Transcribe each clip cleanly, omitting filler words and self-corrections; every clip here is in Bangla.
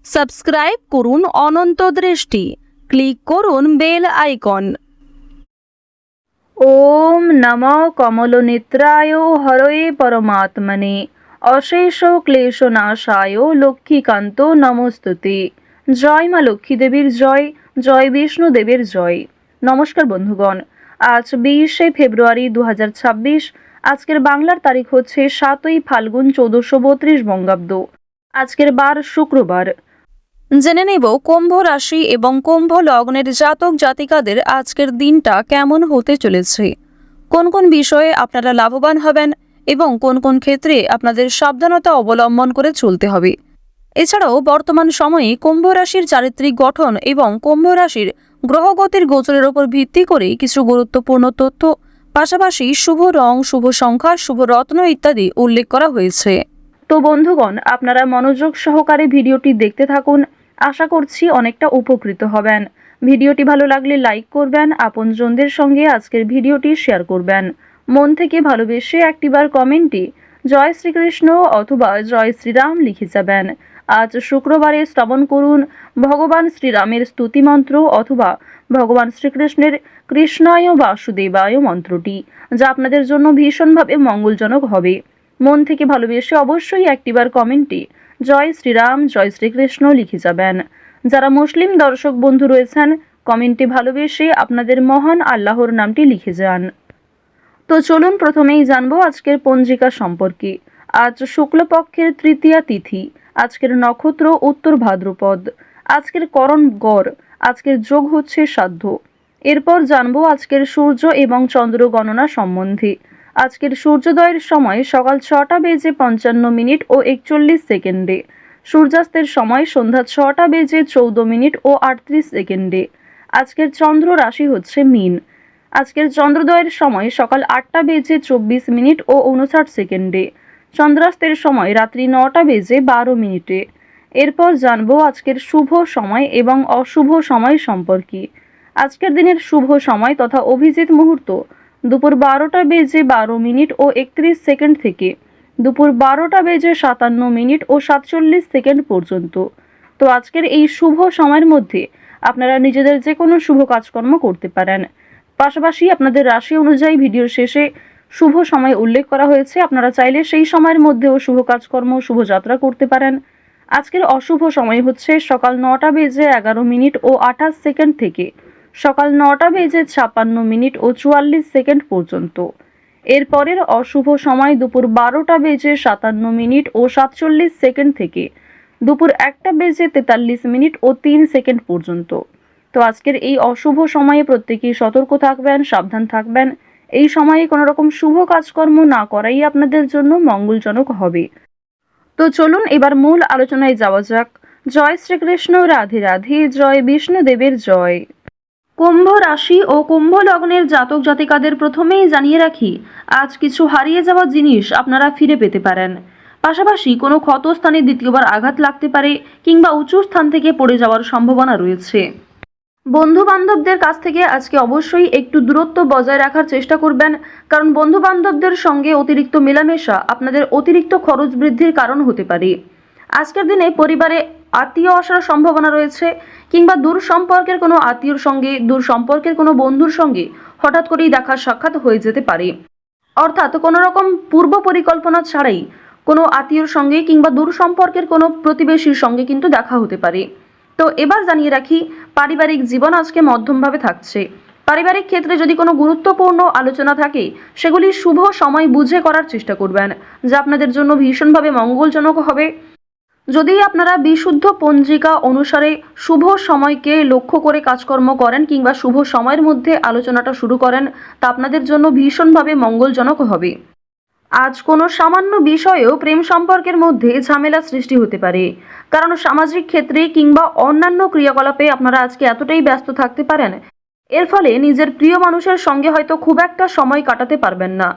সাবস্ক্রাইব করুন অনন্ত দৃষ্টি, ক্লিক করুন বেল আইকন। ওম নমো কমলনেত্রায় হরয়ে পরমাত্মনে অশেষ ক্লেশনাশায় লক্ষ্মীকান্ত নমস্তুতে। জয় মা লক্ষ্মী দেবীর জয়, জয় বিষ্ণু দেবের জয়। নমস্কার বন্ধুগণ, আজ 20শে ফেব্রুয়ারি 2026। আজকের বাংলার তারিখ হচ্ছে 7ই ফাল্গুন 1432 বঙ্গাব্দ। আজকের বার শুক্রবার। জেনে নেব কুম্ভ রাশি এবং কুম্ভ লগ্নের জাতক জাতিকাদের আজকের দিনটা কেমন হতে চলেছে, কোন কোন বিষয়ে আপনারা লাভবান হবেন এবং কোন কোন ক্ষেত্রে আপনাদের সাবধানতা অবলম্বন করে চলতে হবে। এছাড়াও বর্তমান সময়ে কুম্ভ রাশির চারিত্রিক গঠন এবং কুম্ভ রাশির গ্রহগতির গোচরের উপর ভিত্তি করে কিছু গুরুত্বপূর্ণ তথ্য, পাশাপাশি শুভ রং, শুভ সংখ্যা, শুভ রত্ন ইত্যাদি উল্লেখ করা হয়েছে। তো বন্ধুগণ, আপনারা মনোযোগ সহকারে ভিডিওটি দেখতে থাকুন। আশা করছি অনেকটা উপকৃত হবেন। ভিডিওটি ভালো লাগলে লাইক করবেন, আপনজনদের সঙ্গে আজকের ভিডিওটি শেয়ার করবেন। মন থেকে ভালোবেসে একটিবার কমেন্টে জয় শ্রীকৃষ্ণ অথবা জয় শ্রীরাম লিখে যাবেন। আজ শুক্রবারে শ্রবণ করুন ভগবান শ্রীরামের স্তুতি মন্ত্র অথবা ভগবান শ্রীকৃষ্ণের কৃষ্ণায় বাসুদেবায় মন্ত্রটি, যা আপনাদের জন্য ভীষণভাবে মঙ্গলজনক হবে। মন থেকে ভালোবেসে অবশ্যই একটিবার কমেন্টে জয় শ্রীরাম, জয় শ্রীকৃষ্ণ লিখে যাবেন। যারা মুসলিম দর্শক বন্ধু রয়েছেন, কমেন্টে ভালোবেসে আপনাদের মহান আল্লাহর নামটি লিখে যান। তো চলুন প্রথমেই জানবো আজকের পঞ্জিকা সম্পর্কে। আজ শুক্লপক্ষের তৃতীয়া তিথি। আজকের নক্ষত্র উত্তর ভাদ্রপদ। আজকের করণ গড়। আজকের যোগ হচ্ছে সাধ্য। এরপর জানবো আজকের সূর্য এবং চন্দ্র গণনা সম্বন্ধে। আজকের সূর্যোদয়ের সময় সকাল 6টা বেজে 55 মিনিট ও 41 সেকেন্ডে। সূর্যাস্তের সময় সন্ধ্যা 6টা বেজে 14 মিনিট ও 38 সেকেন্ডে। আজকের চন্দ্র রাশি হচ্ছে মীন। আজকের চন্দ্রোদয়ের সময় সকাল 8টা বেজে 24 মিনিট ও 59 সেকেন্ডে। চন্দ্রাস্তের সময় রাত্রি 9টা বেজে 12 মিনিটে। এরপর জানবো আজকের শুভ সময় এবং অশুভ সময় সম্পর্কে। আজকের দিনের শুভ সময় তথা অভিজিৎ মুহূর্ত দুপুর 12টা বেজে 12 মিনিট ও 31 সেকেন্ড থেকে দুপুর 12টা বেজে 57 মিনিট ও 47 সেকেন্ড পর্যন্ত। তো আজকের এই শুভ সময়ের মধ্যে আপনারা নিজেদের যে কোনো শুভ কাজকর্ম করতে পারেন। পাশাপাশি আপনাদের রাশি অনুযায়ী ভিডিওর শেষে শুভ সময় উল্লেখ করা হয়েছে, আপনারা চাইলে সেই সময়ের মধ্যেও শুভ কাজকর্ম, শুভযাত্রা করতে পারেন। আজকের অশুভ সময় হচ্ছে সকাল 9টা বেজে 11 মিনিট ও 28 সেকেন্ড থেকে সকাল 9টা বেজে 56 মিনিট ও 44 সেকেন্ড পর্যন্ত। এরপরের অশুভ সময় দুপুর 12টা বেজে 57 মিনিট ও 47 সেকেন্ড থেকে দুপুর 1টা বেজে 43 মিনিট ও 3 সেকেন্ড পর্যন্ত। তো আজকের এই অশুভ সময়ে প্রত্যেকেই সতর্ক থাকবেন, সাবধান থাকবেন। এই সময়ে কোনো রকম শুভ কাজকর্ম না করাই আপনাদের জন্য মঙ্গলজনক হবে। তো চলুন এবার মূল আলোচনায় যাওয়া যাক। জয় শ্রীকৃষ্ণ, রাধে রাধে, জয় বিষ্ণুদেবের জয়। কুম্ভ রাশি ও কুম্ভ লগ্নের জাতক জাতিকাদের প্রথমেই জানিয়ে রাখি, আজ কিছু হারিয়ে যাওয়া জিনিস আপনারা ফিরে পেতে পারেন। পাশাপাশি কোনো ক্ষতস্থানে দ্বিতীয়বার আঘাত লাগতে পারে কিংবা উঁচু স্থান থেকে পড়ে যাওয়ার সম্ভাবনা রয়েছে। বন্ধু বান্ধবদের কাছ থেকে আজকে অবশ্যই একটু দূরত্ব বজায় রাখার চেষ্টা করবেন, কারণ বন্ধু বান্ধবদের সঙ্গে অতিরিক্ত মেলামেশা আপনাদের অতিরিক্ত খরচ বৃদ্ধির কারণ হতে পারে। আজকের দিনে পরিবারে আত্মীয় আসার সম্ভাবনা রয়েছে কিংবা দূর সম্পর্কের কোনো আত্মীয়র সঙ্গে, দূর সম্পর্কের কোনো বন্ধুর সঙ্গে হঠাৎ করেই দেখা সাক্ষাৎ হয়ে যেতে পারে। অর্থাৎ কোনো রকম পূর্ব পরিকল্পনা ছাড়াই কোনো আত্মীয়র সঙ্গে কিংবা দূর সম্পর্কের কোনো প্রতিবেশীর সঙ্গে কিন্তু দেখা হতে পারে। তো এবার জানিয়ে রাখি, পারিবারিক জীবন আজকে মধ্যমভাবে থাকছে। পারিবারিক ক্ষেত্রে যদি কোনো গুরুত্বপূর্ণ আলোচনা থাকে, সেগুলি শুভ সময় বুঝে করার চেষ্টা করবেন, যা আপনাদের জন্য ভীষণভাবে মঙ্গলজনক হবে। যদি আপনারা বিশুদ্ধ পঞ্জিকা অনুসারে শুভ সময়কে লক্ষ্য করে কাজকর্ম করেন কিংবা শুভ সময়ের মধ্যে আলোচনাটা শুরু করেন, তা আপনাদের জন্য ভীষণভাবে মঙ্গলজনক হবে। আজ কোনো সামান্য বিষয়েও প্রেম সম্পর্কের মধ্যে ঝামেলা সৃষ্টি হতে পারে, কারণ সামাজিক ক্ষেত্রে কিংবা অন্যান্য ক্রিয়াকলাপে আপনারা আজকে এতটাই ব্যস্ত থাকতে পারেন, এর ফলে নিজের প্রিয় মানুষের সঙ্গে হয়তো খুব একটা সময় কাটাতে পারবেন না।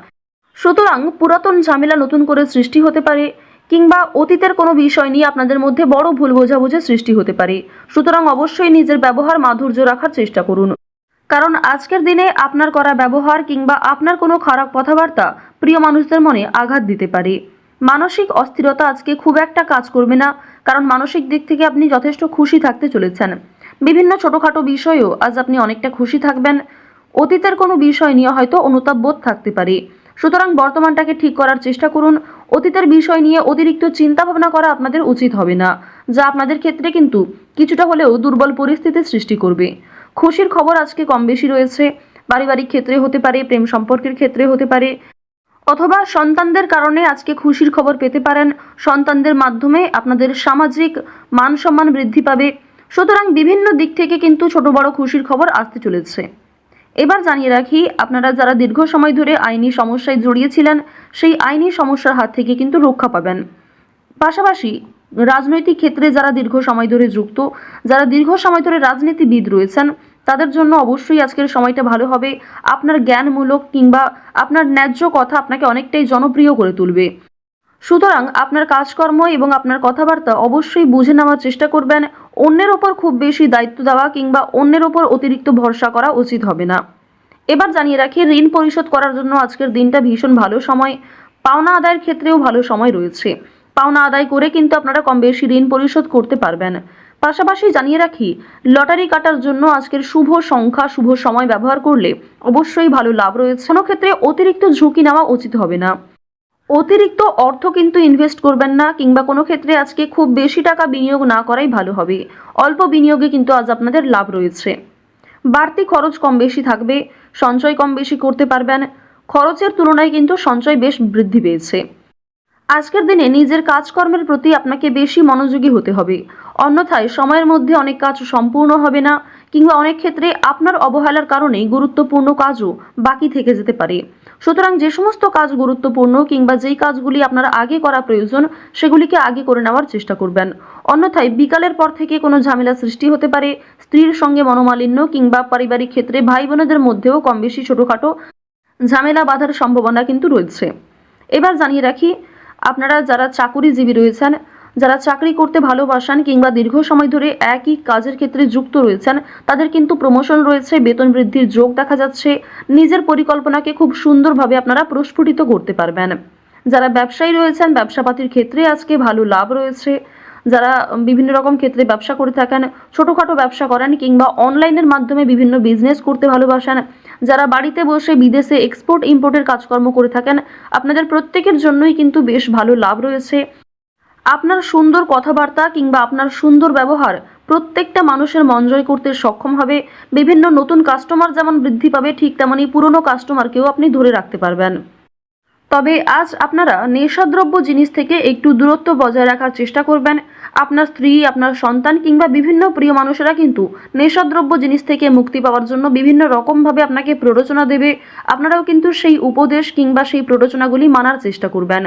সুতরাং পুরাতন ঝামেলা নতুন করে সৃষ্টি হতে পারে কিংবা অতীতের কোনো বিষয় নিয়ে আপনাদের মধ্যে বড় ভুল বোঝাবুঝি সৃষ্টি হতে পারে। সুতরাং অবশ্যই নিজের ব্যবহার মাধুর্য রাখার চেষ্টা করুন, কারণ আজকের দিনে আপনার করা ব্যবহার কিংবা আপনার কোনো খারাপ কথাবার্তা প্রিয় মানুষদের মনে আঘাত দিতে পারে। মানসিক অস্থিরতা আজকে খুব একটা কাজ করবে না, কারণ মানসিক দিক থেকে আপনি যথেষ্ট খুশি থাকতে চলেছেন। বিভিন্ন ছোটখাটো বিষয়েও আজ আপনি অনেকটা খুশি থাকবেন। অতীতের কোনো বিষয় নিয়ে হয়তো অনুতাপ বোধ থাকতে পারে, সুতরাং বর্তমানটাকে ঠিক করার চেষ্টা করুন। অতীতের বিষয় নিয়ে অতিরিক্ত চিন্তা ভাবনা করা আপনাদের উচিত হবে না, যা আপনাদের ক্ষেত্রে কিন্তু কিছুটা হলেও দুর্বল পরিস্থিতির সৃষ্টি করবে। খুশির খবর আজকে কম বেশি রয়েছে, পারিবারিক ক্ষেত্রে হতে পারে, প্রেম সম্পর্কের ক্ষেত্রে হতে পারে, অথবা সন্তানদের কারণে আজকে খুশির খবর পেতে পারেন। সন্তানদের মাধ্যমে আপনাদের সামাজিক মান সম্মান বৃদ্ধি পাবে। সুতরাং বিভিন্ন দিক থেকে কিন্তু ছোট বড় খুশির খবর আসতে চলেছে। এবার জানিয়ে রাখি, আপনারা যারা দীর্ঘ সময় ধরে আইনি সমস্যায় জড়িয়েছিলেন, সেই আইনি সমস্যার হাত থেকে কিন্তু রক্ষা পাবেন। পাশাপাশি রাজনৈতিক ক্ষেত্রে যারা দীর্ঘ সময় ধরে যুক্ত, যারা দীর্ঘ সময় ধরে রাজনীতিবিদ রয়েছেন, তাদের জন্য অবশ্যই আজকের সময়টা ভালো হবে। আপনার জ্ঞানমূলক কিংবা আপনার ন্যায্য কথা আপনাকে অনেকটাই জনপ্রিয় করে তুলবে। সুতরাং আপনার কাজকর্ম এবং আপনার কথাবার্তা অবশ্যই বুঝে নেওয়ার চেষ্টা করবেন। অন্যের ওপর খুব বেশি দায়িত্ব দেওয়া কিংবা অন্যের ওপর অতিরিক্ত ভরসা করা উচিত হবে না। এবার জানিয়ে রাখি, ঋণ পরিশোধ করার জন্য আজকের দিনটা ভীষণ ভালো সময়। পাওনা আদায়ের ক্ষেত্রেও ভালো সময় রয়েছে। পাওনা আদায় করে কিন্তু আপনারা কম বেশি ঋণ পরিশোধ করতে পারবেন। পাশাপাশি জানিয়ে রাখি, লটারি কাটার জন্য আজকের শুভ সংখ্যা, শুভ সময় ব্যবহার করলে অবশ্যই ভালো লাভ রয়েছে। কোনো ক্ষেত্রে অতিরিক্ত ঝুঁকি নেওয়া উচিত হবে না। অতিরিক্ত অর্থ কিন্তু ইনভেস্ট করবেন না, কিংবা কোনো ক্ষেত্রে আজকে খুব বেশি টাকা বিনিয়োগ না করাই ভালো হবে। অল্প বিনিয়োগে কিন্তু আজ আপনাদের লাভ রয়েছে। বাড়তি খরচ কম বেশি থাকবে, সঞ্চয় কম বেশি করতে পারবেন। খরচের তুলনায় কিন্তু সঞ্চয় বেশ বৃদ্ধি পেয়েছে। আজকের দিনে নিজের কাজকর্মের প্রতি আপনাকে বেশি মনোযোগী হতে হবে, অন্যথায় সময়ের মধ্যে অনেক কাজ সম্পূর্ণ হবে না, কিংবা অনেক ক্ষেত্রে আপনার অবহেলার কারণে গুরুত্বপূর্ণ কাজও বাকি থেকে যেতে পারে। সুতরাং যে সমস্ত কাজ গুরুত্বপূর্ণ কিংবা যেই কাজগুলি আপনার আগে করা প্রয়োজন, সেগুলিকে আগে করে নেওয়ার চেষ্টা করবেন। অন্যথায় বিকালের পর থেকে কোনো ঝামেলা সৃষ্টি হতে পারে। স্ত্রীর সঙ্গে মনোমালিন্য কিংবা পারিবারিক ক্ষেত্রে ভাই বোনেদের মধ্যেও কম বেশি ছোটোখাটো ঝামেলা বাঁধার সম্ভাবনা কিন্তু রয়েছে। এবার জানিয়ে রাখি, আপনারা যারা চাকুরিজীবী রয়েছেন, যারা চাকরি করতে ভালোবাসেন কিংবা দীর্ঘ সময় ধরে একই কাজের ক্ষেত্রে যুক্ত রয়েছেন, তাদের কিন্তু প্রমোশন রয়েছে, বেতন বৃদ্ধির যোগ দেখা যাচ্ছে। নিজের পরিকল্পনাকে খুব সুন্দরভাবে আপনারা প্রস্ফুটিত করতে পারবেন। যারা ব্যবসায়ী রয়েছেন, ব্যবসাপাতির ক্ষেত্রে আজকে ভালো লাভ রয়েছে। যারা বিভিন্ন রকম ক্ষেত্রে ব্যবসা করে থাকেন, ছোটোখাটো ব্যবসা করেন কিংবা অনলাইনের মাধ্যমে বিভিন্ন বিজনেস করতে ভালোবাসেন, যারা বাড়িতে বসে বিদেশে এক্সপোর্ট ইম্পোর্টের কাজকর্ম করে থাকেন, আপনাদের প্রত্যেকের জন্যই কিন্তু বেশ ভালো লাভ রয়েছে। আপনার সুন্দর কথাবার্তা কিংবা আপনার সুন্দর ব্যবহার প্রত্যেকটা মানুষের মন জয় করতে সক্ষম হবে। বিভিন্ন নতুন কাস্টমার যেমন বৃদ্ধি পাবে, ঠিক তেমনই পুরনো কাস্টমারকেও আপনি ধরে রাখতে পারবেন। তবে আজ আপনারা নেশাদ্রব্য জিনিস থেকে একটু দূরত্ব বজায় রাখার চেষ্টা করবেন। আপনার স্ত্রী, আপনার সন্তান কিংবা বিভিন্ন প্রিয় মানুষেরা কিন্তু নেশাদ্রব্য জিনিস থেকে মুক্তি পাওয়ার জন্য বিভিন্ন রকমভাবে আপনাকে প্ররোচনা দেবে। আপনারাও কিন্তু সেই উপদেশ কিংবা সেই প্ররোচনাগুলি মানার চেষ্টা করবেন।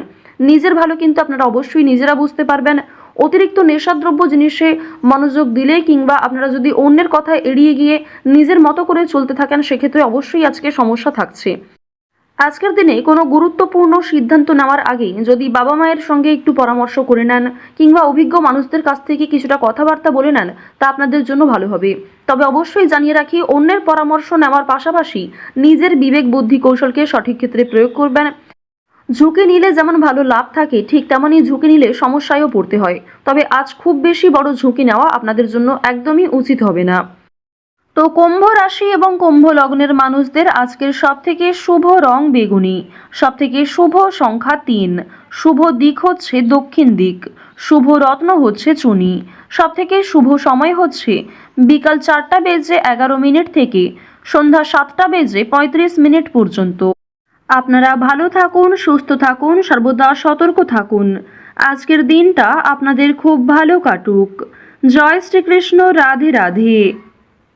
নিজের ভালো কিন্তু আপনারা অবশ্যই নিজেরা বুঝতে পারবেন। অতিরিক্ত নেশাদ্রব্য জিনিসে মনোযোগ দিলে কিংবা আপনারা যদি অন্যের কথা এড়িয়ে গিয়ে নিজের মতো করে চলতে থাকেন, সেক্ষেত্রে অবশ্যই আজকে সমস্যা থাকছে। আজকের দিনে কোনো গুরুত্বপূর্ণ সিদ্ধান্ত নেওয়ার আগে যদি বাবা মায়ের সঙ্গে একটু পরামর্শ করে নেন কিংবা অভিজ্ঞ মানুষদের কাছ থেকে কিছুটা কথাবার্তা বলে নেন, তা আপনাদের জন্য ভালো হবে। তবে অবশ্যই জানিয়ে রাখি, অন্যের পরামর্শ নেওয়ার পাশাপাশি নিজের বিবেক বুদ্ধি কৌশলকে সঠিক ক্ষেত্রে প্রয়োগ করবেন। ঝুঁকি নিলে যেমন ভালো লাভ থাকে, ঠিক তেমনই ঝুঁকি নিলে সমস্যায়ও পড়তে হয়। তবে আজ খুব বেশি বড় ঝুঁকি নেওয়া আপনাদের জন্য একদমই উচিত হবে না। তো কুম্ভ রাশি এবং কুম্ভ লগ্নের মানুষদের আজকের সবথেকে শুভ রং বেগুনি, সবথেকে শুভ সংখ্যা 3, শুভ দিক হচ্ছে দক্ষিণ দিক, শুভ রত্ন হচ্ছে চুনি, সবথেকে শুভ সময় হচ্ছে বিকাল 4:11 থেকে সন্ধ্যা 7:35 পর্যন্ত। আপনারা ভালো থাকুন, সুস্থ থাকুন, সর্বদা সতর্ক থাকুন। আজকের দিনটা আপনাদের খুব ভালো কাটুক। জয় শ্রীকৃষ্ণ। রাধে রাধে।